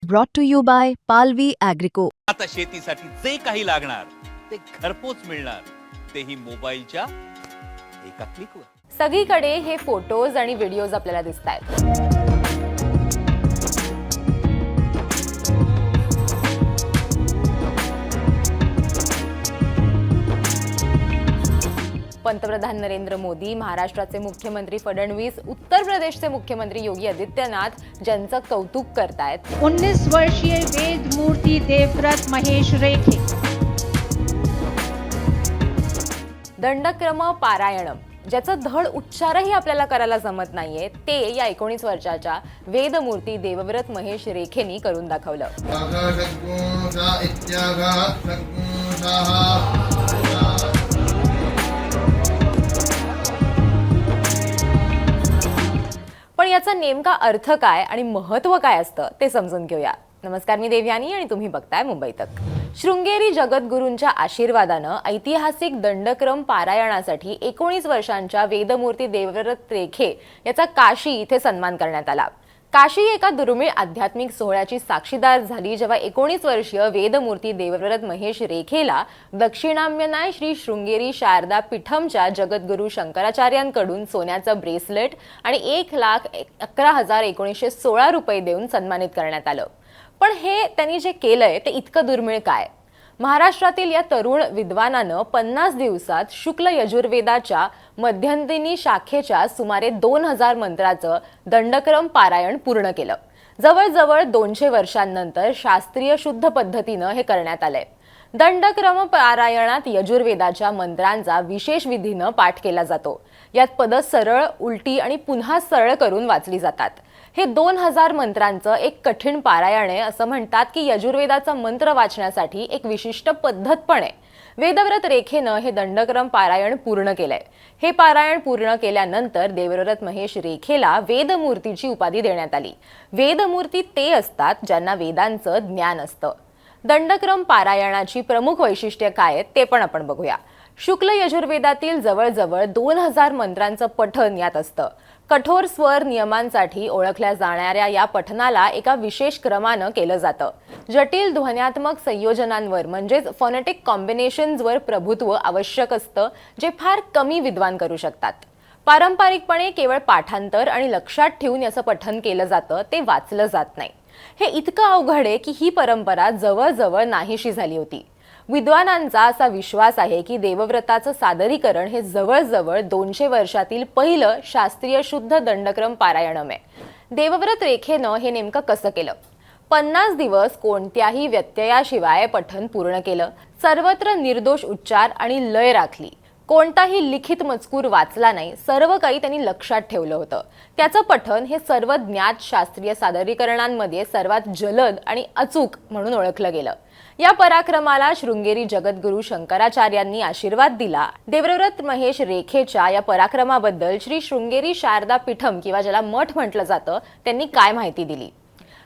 brought to you by Palvi Agrico. आता शेतीसाठी जे काही लागणार ते घरपोच मिळणार, तेही मोबाईलच्या एका क्लिकवर. सगळीकडे हे फोटोज आणि व्हिडिओज आपल्याला दिसतायत. पंतप्रधान नरेंद्र मोदी, महाराष्ट्राचे मुख्यमंत्री फडणवीस, उत्तर प्रदेशचे मुख्यमंत्री योगी आदित्यनाथ ज्यांचं कौतुक करतायत. 19 वर्षीय वेद मूर्ती देवव्रत महेश रेखे. दंडक्रम पारायणम, ज्याचं धड उच्चारही आपल्याला करायला जमत नाहीये, ते या 19 वर्षाच्या वेदमूर्ती देवव्रत महेश रेखेनी करून दाखवलं. पण याचा नेमका अर्थ काय आणि महत्त्व काय असतं ते समजून घेऊया. नमस्कार, मी देवयानी आणि तुम्ही बघताय मुंबई तक. शृंगेरी जगद्गुरूंच्या आशीर्वादानं ऐतिहासिक दंडक्रम पारायणासाठी 19 वर्षांच्या वेदमूर्ती देवव्रत रेखे याचा काशी इथे सन्मान करण्यात आला. काशी एका दुर्मिळ आध्यात्मिक सोहळ्याची साक्षीदार झाली जेव्हा 19 वर्षीय वेदमूर्ती देवव्रत महेश रेखेला दक्षिणाम्यनाय श्री शृंगेरी शारदा पीठमच्या जगद्गुरू शंकराचार्यांकडून सोन्याचं ब्रेसलेट आणि 1,11,1916 रुपये देऊन सन्मानित करण्यात आलं. पण हे त्यांनी जे केलंय ते इतकं दुर्मिळ काय? महाराष्ट्रातील या तरुण विद्वानानं 50 दिवसात शुक्ल यजुर्वेदाच्या मध्यंतिनी शाखेच्या सुमारे 2000 मंत्राचं दंडक्रम पारायण पूर्ण केलं. जवळजवळ 200 वर्षांनंतर शास्त्रीय शुद्ध पद्धतीनं हे करण्यात आलंय. दंडक्रम पारायणात यजुर्वेदाच्या मंत्रांचा विशेष विधीनं पाठ केला जातो. यात पदं सरळ, उलटी आणि पुन्हा सरळ करून वाचली जातात. हे 2000 मंत्रांचं एक कठीण पारायण आहे. असं म्हणतात की यजुर्वेदाचा मंत्र वाचण्यासाठी एक विशिष्ट पद्धत पण आहे. वेदव्रत रेखेनं हे दंडक्रम पारायण पूर्ण केलंय. हे पारायण पूर्ण केल्यानंतर देवव्रत महेश रेखेला वेदमूर्तीची उपाधी देण्यात आली. वेदमूर्ती ते असतात ज्यांना वेदांचं ज्ञान असतं. दंडक्रम पारायणाची प्रमुख वैशिष्ट्ये काय आहेत ते पण आपण बघूया. शुक्ल यजुर्वेदातील जवळजवळ 2000 मंत्रांचं पठण यात असतं. कठोर स्वर नियमांसाठी ओळखल्या जाणाऱ्या या पठणाला एका विशेष क्रमानं केलं जातं. जटिल ध्वन्यात्मक संयोजनांवर म्हणजेच फोनेटिक कॉम्बिनेशन्सवर प्रभुत्व आवश्यक असतं, जे फार कमी विद्वान करू शकतात. पारंपरिकपणे केवळ पाठांतर आणि लक्षात ठेवून याचं पठण केलं जातं, ते वाचलं जात नाही. हे इतकं अवघड आहे की ही परंपरा जवळजवळ नाहीशी झाली होती. विद्वानांचा असा विश्वास आहे की देवव्रताचं सादरीकरण हे जवळजवळ 200 वर्षातील पहिलं शास्त्रीय शुद्ध दंडक्रम पारायणम आहे. देवव्रत रेखेनं हे नेमकं कसं केलं? 50 दिवस कोणत्याही व्यत्ययाशिवाय पठण पूर्ण केलं. सर्वत्र निर्दोष उच्चार आणि लय राखली. कोणताही लिखित मजकूर वाचला नाही. सर्व काही त्यांनी लक्षात ठेवलं होतं. त्याचं पठण हे सर्व ज्ञात शास्त्रीय सादरीकरणांमध्ये सर्वात जलद आणि अचूक म्हणून ओळखलं गेलं. या पराक्रमाला शृंगेरी जगद्गुरू शंकराचार्यांनी आशीर्वाद दिला. देवव्रत महेश रेखेच्या या पराक्रमाबद्दल श्री शृंगेरी शारदा पीठम किंवा ज्याला मठ म्हटलं जातं त्यांनी काय माहिती दिली?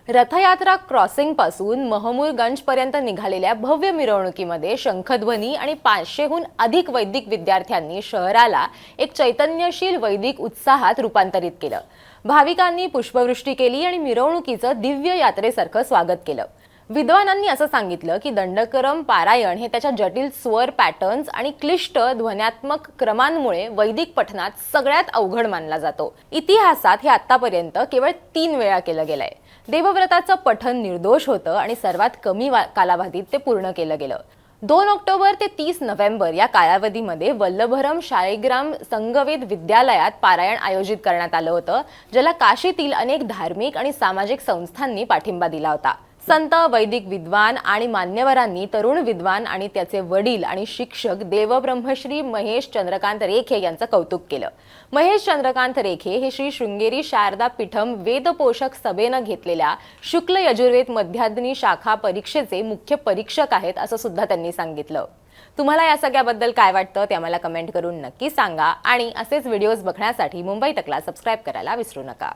रथयात्रा क्रॉसिंग पासून महमूरगंज पर्यंत निघालेल्या भव्य मिरवणुकीमध्ये शंखध्वनी आणि 500हून अधिक वैदिक विद्यार्थ्यांनी शहराला एक चैतन्यशील वैदिक उत्साहात रूपांतरित केलं. भाविकांनी पुष्पवृष्टी केली आणि मिरवणुकीचं दिव्य यात्रेसारखं स्वागत केलं. विद्वानांनी असं सांगितलं की दंडक्रम पारायण हे त्याच्या जटिल स्वर पॅटर्न्स आणि क्लिष्ट ध्वन्यात्मक क्रमांमुळे वैदिक पठणात सगळ्यात अवघड मानला जातो. इतिहासात हे आतापर्यंत केवळ 3 वेळा केलं गेलंय. देवव्रताचं पठण निर्दोष होतं आणि सर्वात कमी कालावधीत ते पूर्ण केलं गेलं. 2 ऑक्टोबर ते 30 नोव्हेंबर या कालावधीमध्ये वल्लभरम शाळीग्राम संगवेद विद्यालयात पारायण आयोजित करण्यात आलं होतं, ज्याला काशीतील अनेक धार्मिक आणि सामाजिक संस्थांनी पाठिंबा दिला होता. संत, वैदिक विद्वान आणि मान्यवरांनी तरुण विद्वान आणि त्याचे वडील आणि शिक्षक देवब्रह्मश्री महेश चंद्रकांत रेखे यांचं कौतुक केलं. महेश चंद्रकांत रेखे हे श्री शृंगेरी शारदा पीठम वेदपोषक सभेनं घेतलेल्या शुक्ल यजुर्वेद मध्यान्तिनी शाखा परीक्षेचे मुख्य परीक्षक आहेत असं सुद्धा त्यांनी सांगितलं. तुम्हाला या सगळ्याबद्दल काय वाटतं ते आम्हाला कमेंट करून नक्की सांगा आणि असेच व्हिडिओज बघण्यासाठी मुंबई तकला सबस्क्राईब करायला विसरू नका.